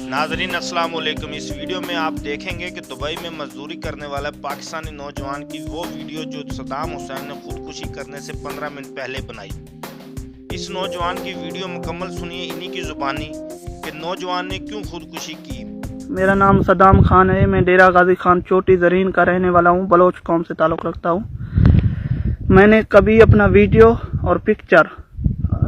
नाजरीन अस्सलाम वालेकुम। इस वीडियो में आप देखेंगे कि दुबई में मजदूरी करने वाला पाकिस्तानी नौजवान की वो वीडियो जो सद्दाम हुसैन ने खुदकुशी करने से 15 मिनट पहले बनाई। इस नौजवान की वीडियो मुकम्मल सुनिए इन्हीं की जुबानी कि नौजवान ने क्यों खुदकुशी की। मेरा नाम सद्दाम खान है। मैं डेरा गाजी खान चोटी ज़रीन का रहने वाला हूँ। बलोच कौम से ताल्लुक़ रखता हूँ। मैंने कभी अपना वीडियो और पिक्चर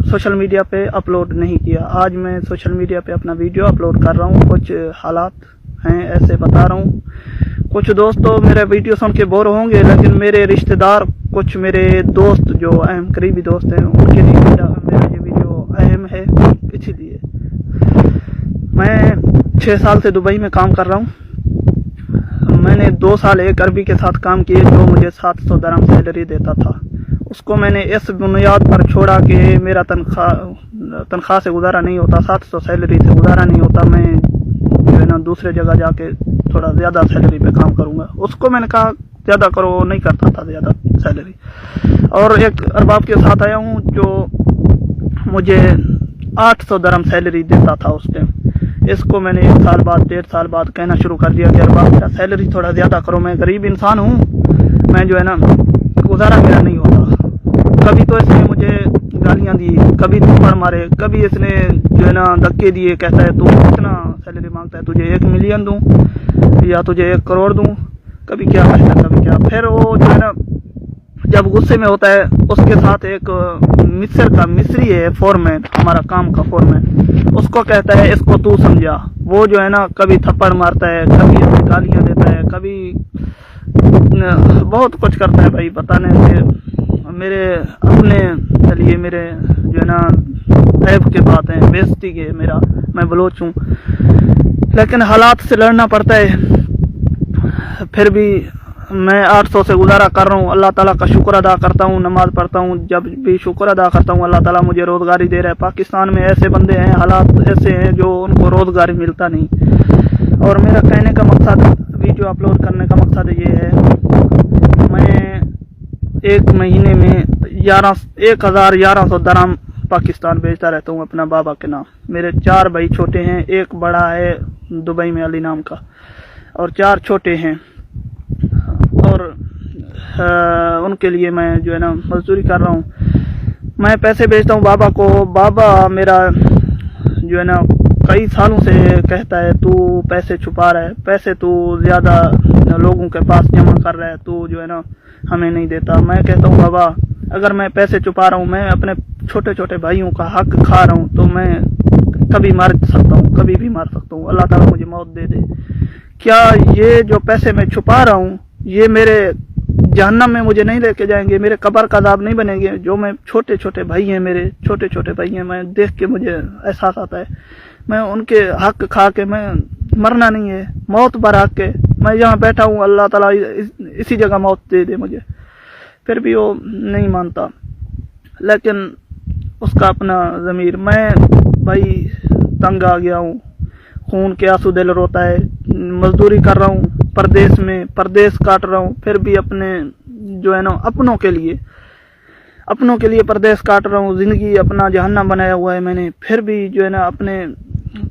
सोशल मीडिया पे अपलोड नहीं किया। आज मैं सोशल मीडिया पे अपना वीडियो अपलोड कर रहा हूँ। कुछ हालात हैं ऐसे बता रहा हूँ। कुछ दोस्त तो मेरे वीडियो सुन के बोर होंगे, लेकिन मेरे रिश्तेदार, कुछ मेरे दोस्त जो अहम करीबी दोस्त हैं, उनके लिए मेरा ये वीडियो अहम है। इसीलिए मैं 6 साल से दुबई में काम कर रहा हूँ। मैंने 2 साल एक अरबी के साथ काम किए जो मुझे 700 दरहम सैलरी देता था। उसको मैंने इस बुनियाद पर छोड़ा कि मेरा तनख्वाह से गुजारा नहीं होता, 700 सैलरी से गुजारा नहीं होता, मैं जो है ना दूसरे जगह जाके थोड़ा ज़्यादा सैलरी पे काम करूँगा। उसको मैंने कहा ज़्यादा करो, नहीं करता था ज़्यादा सैलरी। और एक अरबाब के साथ आया हूँ जो मुझे 800 दरहम सैलरी देता था उस टाइम। इसको मैंने 1 साल बाद 1.5 साल बाद कहना शुरू कर दिया कि अरबाब मेरा सैलरी थोड़ा ज़्यादा करो, मैं गरीब इंसान हूँ, मैं जो है ना गुजारा मेरा नहीं होता। कभी तो इसने मुझे गालियाँ दी, कभी थप्पड़ मारे, कभी इसने जो है ना धक्के दिए, कहता है तू कितना सैलरी मांगता है, तुझे 1 मिलियन दूँ या तुझे 1 करोड़ दूँ, कभी क्या कहता है कभी क्या। फिर वो जो है ना जब गुस्से में होता है, उसके साथ एक मिस्री है फोरमैन, हमारा काम का फोरमैन, उसको कहता है इसको तू समझा। वो जो है ना कभी थप्पड़ मारता है, कभी हमें गालियाँ देता है, कभी बहुत कुछ करता है भाई। बताने से मेरे अपने चलिए मेरे जो है ना ऐब के बात है, बेइज्जती के मेरा, मैं बलोच हूँ, लेकिन हालात से लड़ना पड़ता है। फिर भी मैं 800 से गुजारा कर रहा हूँ। अल्लाह ताला का शुक्र अदा करता हूँ, नमाज पढ़ता हूँ, जब भी शुक्र अदा करता हूँ अल्लाह ताला मुझे रोज़गारी दे रहा है। पाकिस्तान में ऐसे बंदे हैं, हालात ऐसे हैं जो उनको रोज़गारी मिलता नहीं। और मेरा कहने का मकसद, वीडियो अपलोड करने का मकसद ये है, मैं 1 महीने में 1100 दरहम पाकिस्तान भेजता रहता हूँ अपना बाबा के नाम। मेरे 4 भाई छोटे हैं, एक बड़ा है दुबई में अली नाम का, और 4 छोटे हैं। और उनके लिए मैं जो है ना मजदूरी कर रहा हूँ। मैं पैसे भेजता हूँ बाबा को। बाबा मेरा जो है ना कई सालों से कहता है तू पैसे छुपा रहा है, पैसे तू ज़्यादा लोगों के पास जमा कर रहा है, तू जो है ना हमें नहीं देता। मैं कहता हूँ बाबा अगर मैं पैसे छुपा रहा हूँ, मैं अपने छोटे छोटे भाइयों का हक खा रहा हूँ, तो मैं कभी मार सकता हूँ, कभी भी मार सकता हूँ। अल्लाह ताला मुझे मौत दे दे। क्या ये जो पैसे मैं छुपा रहा हूँ ये मेरे जहन्नम में मुझे नहीं लेके जाएंगे, मेरे कब्र का अज़ाब नहीं बनेंगे? जो मैं छोटे छोटे भाई हैं, मेरे छोटे छोटे भाई हैं, मैं देख के मुझे एहसास आता है, मैं उनके हक खा के, मैं मरना नहीं है, मौत पर हक के मैं यहाँ बैठा हूँ, अल्लाह ताला इसी जगह मौत दे दे मुझे। फिर भी वो नहीं मानता, लेकिन उसका अपना ज़मीर। मैं भाई तंग आ गया हूँ, खून के आंसू दिल रोता है। मजदूरी कर रहा हूँ परदेश में, परदेश काट रहा हूँ, फिर भी अपने जो है ना अपनों के लिए परदेश काट रहा हूँ। ज़िंदगी अपना जहन्नम बनाया हुआ है मैंने, फिर भी जो है ना अपने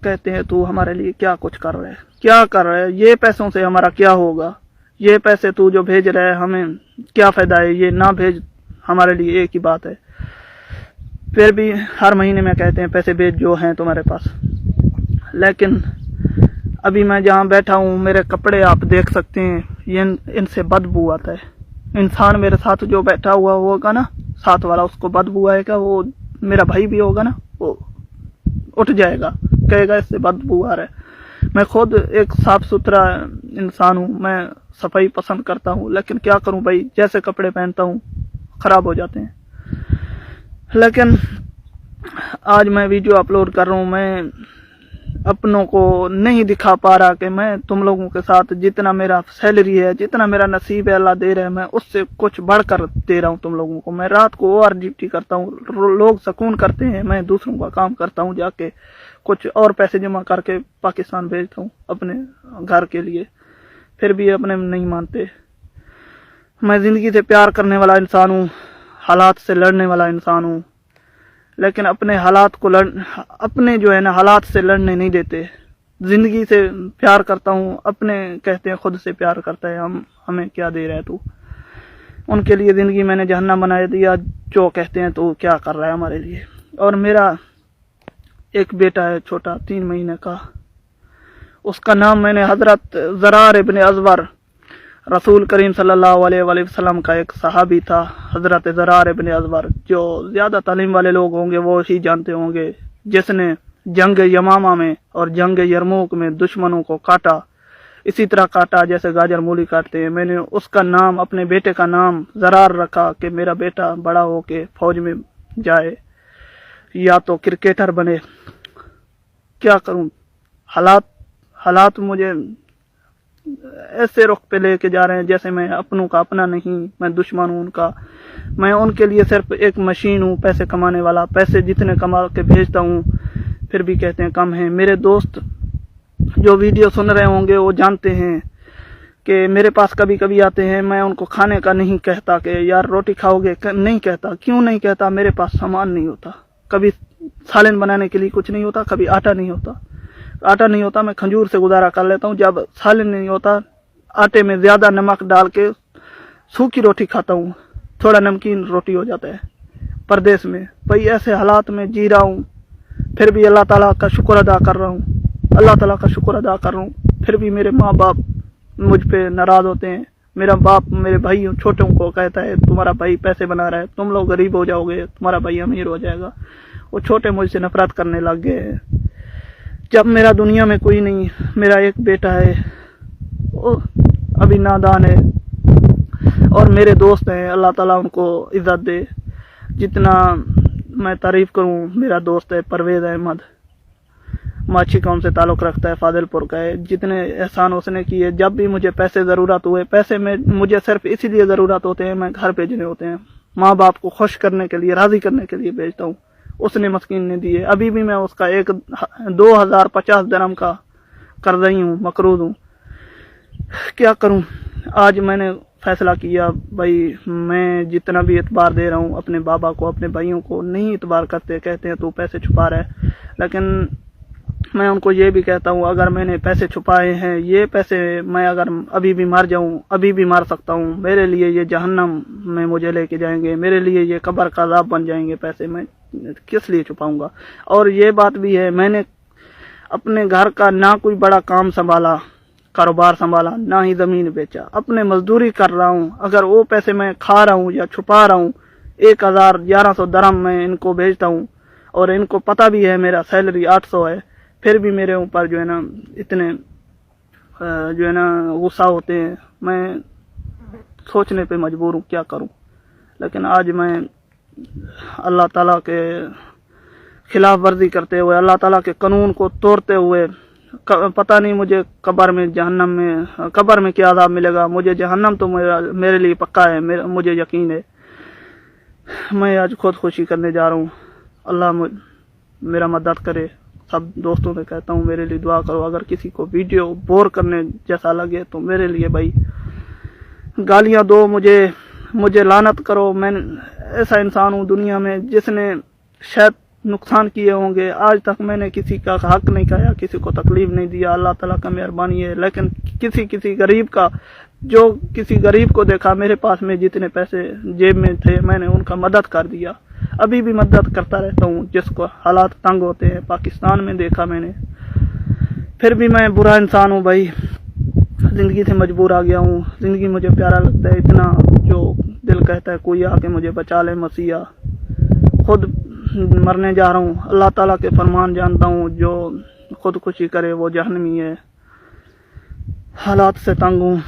कहते हैं तू हमारे लिए क्या कुछ कर रहा है, क्या कर रहा है, ये पैसों से हमारा क्या होगा, ये पैसे तू जो भेज रहा है हमें क्या फ़ायदा है, ये ना भेज, हमारे लिए एक ही बात है। फिर भी हर महीने में कहते हैं पैसे भेज जो हैं तुम्हारे पास। लेकिन अभी मैं जहाँ बैठा हूँ, मेरे कपड़े आप देख सकते हैं, ये इनसे बदबू आता है। इंसान मेरे साथ जो बैठा हुआ होगा ना, साथ वाला, उसको बदबू आएगा, वो मेरा भाई भी होगा ना, वो उठ जाएगा, कहेगा इससे बदबू आ रहा है। मैं खुद एक साफ सुथरा इंसान हूँ, मैं सफाई पसंद करता हूँ, लेकिन क्या करूँ भाई, जैसे कपड़े पहनता हूँ ख़राब हो जाते हैं। लेकिन आज मैं वीडियो अपलोड कर रहा हूँ, मैं अपनों को नहीं दिखा पा रहा कि मैं तुम लोगों के साथ जितना मेरा सैलरी है, जितना मेरा नसीब है अल्लाह दे रहा है, मैं उससे कुछ बढ़कर दे रहा हूँ तुम लोगों को। मैं रात को और ड्यूटी करता हूँ, लोग सुकून करते हैं, मैं दूसरों का काम करता हूँ, जाके कुछ और पैसे जमा करके पाकिस्तान भेजता हूँ अपने घर के लिए। फिर भी अपने नहीं मानते। मैं ज़िंदगी से प्यार करने वाला इंसान हूँ, हालात से लड़ने वाला इंसान हूँ, लेकिन अपने हालात को अपने जो है ना हालात से लड़ने नहीं देते। जिंदगी से प्यार करता हूँ, अपने कहते हैं खुद से प्यार करता है, हमें क्या दे रहा है तू। उनके लिए ज़िंदगी मैंने जहन्नम बना दिया, जो कहते हैं तो क्या कर रहा है हमारे लिए। और मेरा एक बेटा है छोटा 3 महीने का, उसका नाम मैंने हज़रत ज़रार इब्न अज़वर, रसूल करीम सल्लल्लाहु अलैहि वसल्लम का एक सहाबी था हज़रत ज़रार इब्न अज़वर, जो ज़्यादा तालीम वाले लोग होंगे वो ही जानते होंगे, जिसने जंग यमामा में और जंग यरमूक में दुश्मनों को काटा, इसी तरह काटा जैसे गाजर मूली काटते हैं। मैंने उसका नाम, अपने बेटे का नाम ज़रार रखा कि मेरा बेटा बड़ा हो के फौज में जाए या तो क्रिकेटर बने। क्या करूं, हालात मुझे ऐसे रुख पे लेके जा रहे हैं जैसे मैं अपनों का अपना नहीं, मैं दुश्मन हूं उनका। मैं उनके लिए सिर्फ एक मशीन हूं, पैसे कमाने वाला। पैसे जितने कमा के भेजता हूं फिर भी कहते हैं कम है। मेरे दोस्त जो वीडियो सुन रहे होंगे वो जानते हैं कि मेरे पास कभी कभी आते हैं, मैं उनको खाने का नहीं कहता कि यार रोटी खाओगे, नहीं कहता। क्यों नहीं कहता? मेरे पास सामान नहीं होता, कभी सालन बनाने के लिए कुछ नहीं होता, कभी आटा नहीं होता, मैं खजूर से गुजारा कर लेता हूँ। जब सालन नहीं होता, आटे में ज़्यादा नमक डाल के सूखी रोटी खाता हूँ, थोड़ा नमकीन रोटी हो जाता है। परदेश में भाई ऐसे हालात में जी रहा हूँ, फिर भी अल्लाह ताला का शुक्र अदा कर रहा हूँ। फिर भी मेरे माँ बाप मुझ पे नाराज़ होते हैं। मेरा बाप मेरे भाई छोटों को कहता है तुम्हारा भाई पैसे बना रहा है, तुम लोग गरीब हो जाओगे, तुम्हारा भाई अमीर हो जाएगा। वो छोटे मुझसे नफरत करने लग गए हैं। जब मेरा दुनिया में कोई नहीं, मेरा एक बेटा है, वो अभी नादान है, और मेरे दोस्त हैं, अल्लाह ताला उनको इज़्ज़त दे। जितना मैं तारीफ़ करूं, मेरा दोस्त है परवेज़ अहमद, माछी गांव से ताल्लुक़ रखता है, फादिलपुर का है। जितने एहसान उसने किए, जब भी मुझे पैसे ज़रूरत हुए, पैसे में मुझे सिर्फ इसीलिए ज़रूरत होते हैं, मैं घर भेजने होते हैं, माँ बाप को खुश करने के लिए, राज़ी करने के लिए भेजता हूँ। उसने मस्कीन ने दिए। अभी भी मैं उसका 2050 दिरहम का कर्ज़ई हूँ, मकरूज़ हूँ। क्या करूँ? आज मैंने फैसला किया भाई, मैं जितना भी एतबार दे रहा हूँ अपने बाबा को, अपने भाइयों को, नहीं एतबार करते, कहते हैं तू पैसे छुपा रहा है। लेकिन मैं उनको ये भी कहता हूँ, अगर मैंने पैसे छुपाए हैं, ये पैसे मैं अगर अभी भी मर जाऊँ, अभी भी मार सकता हूँ, मेरे लिए ये जहन्नम में मुझे लेके जाएंगे, मेरे लिए ये कब्र का अज़ाब बन जाएंगे पैसे, मैं किस लिए छुपाऊंगा। और ये बात भी है, मैंने अपने घर का ना कोई बड़ा काम संभाला, कारोबार संभाला, ना ही ज़मीन बेचा, अपने मजदूरी कर रहा हूँ। अगर वो पैसे मैं खा रहा हूँ या छुपा रहा हूँ, 1100 दिरहम मैं इनको भेजता हूँ, और इनको पता भी है मेरा सैलरी 800 है, फिर भी मेरे ऊपर जो है ना इतने जो है ना गुस्सा होते हैं। मैं सोचने पे मजबूर हूँ क्या करूँ। लेकिन आज मैं अल्लाह ताला के खिलाफ वर्जी करते हुए, अल्लाह ताला के कानून को तोड़ते हुए, पता नहीं मुझे कब्र में, जहन्नम में, कब्र में क्या अज़ाब मिलेगा। मुझे जहन्नम तो मेरे लिए पक्का है, मुझे यकीन है। मैं आज खुदकुशी करने जा रहा हूँ। अल्लाह मेरा मदद करे। सब दोस्तों से कहता हूँ मेरे लिए दुआ करो। अगर किसी को वीडियो बोर करने जैसा लगे तो मेरे लिए भाई गालियाँ दो, मुझे लानत करो। मैं ऐसा इंसान हूँ दुनिया में जिसने शायद नुकसान किए होंगे, आज तक मैंने किसी का हक नहीं खाया, किसी को तकलीफ नहीं दिया, अल्लाह ताला का मेहरबानी है। लेकिन किसी गरीब का, जो किसी गरीब को देखा, मेरे पास में जितने पैसे जेब में थे मैंने उनका मदद कर दिया, अभी भी मदद करता रहता हूँ। जिसको हालात तंग होते हैं, पाकिस्तान में देखा मैंने, फिर भी मैं बुरा इंसान हूँ भाई, ज़िंदगी से मजबूर आ गया हूँ। ज़िंदगी मुझे प्यारा लगता है इतना, जो दिल कहता है कोई आके मुझे बचा ले मसीहा। खुद मरने जा रहा हूँ, अल्लाह ताला के फरमान जानता हूँ, जो खुदकुशी करे वो जहन्नमी है। हालात से तंग हूँ,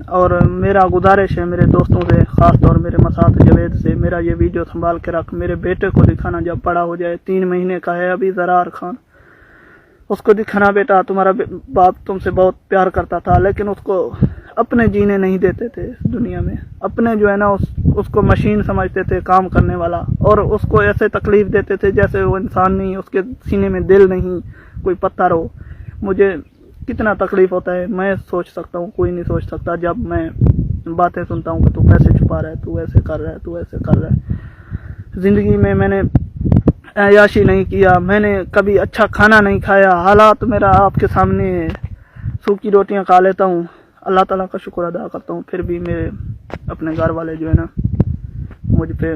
और मेरा गुजारिश है मेरे दोस्तों से, ख़ास तौर मेरे मसाद जवेद से, मेरा ये वीडियो संभाल के रख, मेरे बेटे को दिखाना जब बड़ा हो जाए। 3 महीने का है अभी ज़रार खान, उसको दिखाना बेटा तुम्हारा बाप तुमसे बहुत प्यार करता था, लेकिन उसको अपने जीने नहीं देते थे इस दुनिया में। अपने जो है ना उसको मशीन समझते थे, काम करने वाला, और उसको ऐसे तकलीफ़ देते थे जैसे वो इंसान नहीं, उसके सीने में दिल नहीं, कोई पत्थर हो। मुझे कितना तकलीफ़ होता है मैं सोच सकता हूँ, कोई नहीं सोच सकता। जब मैं बातें सुनता हूँ कि तू पैसे छुपा रहा है, तू ऐसे कर रहा है, तू ऐसे कर रहा है। ज़िंदगी में मैंने अयाशी नहीं किया, मैंने कभी अच्छा खाना नहीं खाया। हालात मेरा आपके सामने है, सूखी रोटियां खा लेता हूँ, अल्लाह ताला का शुक्र अदा करता हूँ, फिर भी मेरे अपने घर वाले जो है ना मुझ पे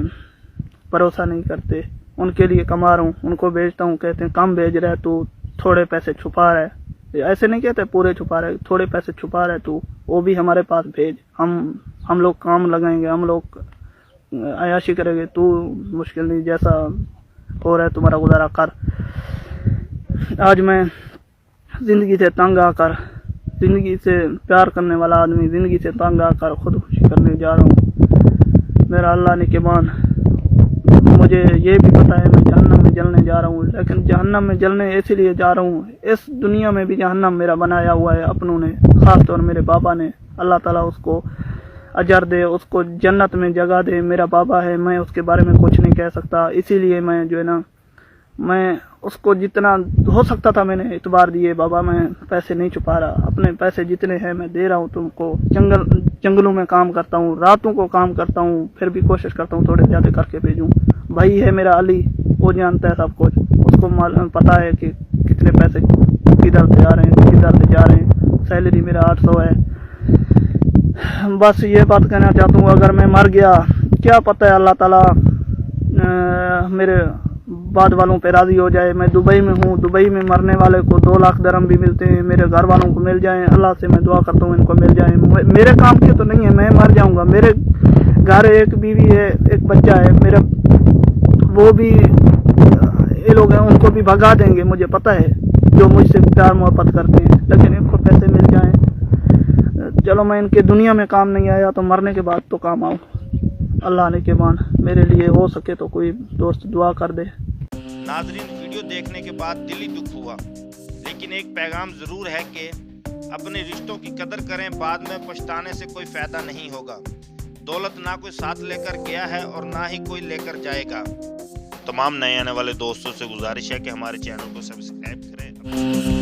भरोसा नहीं करते। उनके लिए कमा रहा हूँ, उनको भेजता हूँ, कहते हैं कम भेज रहा है तू, थोड़े पैसे छुपा रहा है। ऐसे नहीं कहते पूरे छुपा रहे, थोड़े पैसे छुपा रहे तू, वो भी हमारे पास भेज, हम लोग काम लगाएंगे, हम लोग अयाशी करेंगे, तू मुश्किल नहीं, जैसा हो रहा है तुम्हारा गुजारा कर। आज मैं ज़िंदगी से तंग आकर, ज़िंदगी से प्यार करने वाला आदमी ज़िंदगी से तंग आकर खुदकुशी करने जा रहा हूँ। मेरा अल्लाह ने के मान, मुझे ये भी पता है मैं जहन्नम में जलने जा रहा हूँ, लेकिन जहन्नम में जलने इसीलिए जा रहा हूँ, इस दुनिया में भी जहन्नम मेरा बनाया हुआ है अपनों ने, ख़ास तौर मेरे बाबा ने। अल्लाह ताला उसको अजर दे, उसको जन्नत में जगह दे। मेरा बाबा है, मैं उसके बारे में कुछ नहीं कह सकता, इसीलिए मैं जो है ना, मैं उसको जितना हो सकता था मैंने इतबार दिए। बाबा मैं पैसे नहीं छुपा रहा, अपने पैसे जितने हैं मैं दे रहा हूँ तुमको। जंगलों में काम करता हूँ, रातों को काम करता हूँ, फिर भी कोशिश करता हूँ थोड़े ज़्यादा करके भेजूँ। भाई है मेरा अली, वो जानता है सब कुछ, उसको पता है कि कितने पैसे किधर से आ रहे हैं, किधर से जा रहे हैं। सैलरी मेरा 800 है। बस ये बात कहना चाहता हूँ, अगर मैं मर गया, क्या पता है अल्लाह ताला मेरे बाद वालों पे राज़ी हो जाए। मैं दुबई में हूँ, दुबई में मरने वाले को 2 लाख दरम भी मिलते हैं, मेरे घर वालों को मिल जाएं। अल्लाह से मैं दुआ करता हूँ इनको मिल जाएं। मेरे काम के तो नहीं है, मैं मर जाऊँगा। मेरे घर एक बीवी है, एक बच्चा है मेरा, वो भी ये लोग हैं, उनको भी भगा देंगे मुझे पता है, जो मुझसे प्यार मोहब्बत करते हैं, लेकिन इनको पैसे मिल जाएं। चलो मैं इनके दुनिया में काम नहीं आया तो मरने के बाद तो काम आऊँ। अल्लाह ने के मान, मेरे लिए हो सके तो कोई दोस्त दुआ कर दे। नाजरीन, वीडियो देखने के बाद दिली दुख हुआ, लेकिन एक पैगाम ज़रूर है कि अपने रिश्तों की कदर करें, बाद में पछताने से कोई फ़ायदा नहीं होगा। दौलत ना कोई साथ लेकर गया है और ना ही कोई लेकर जाएगा। तमाम नए आने वाले दोस्तों से गुजारिश है कि हमारे चैनल को सब्सक्राइब करें।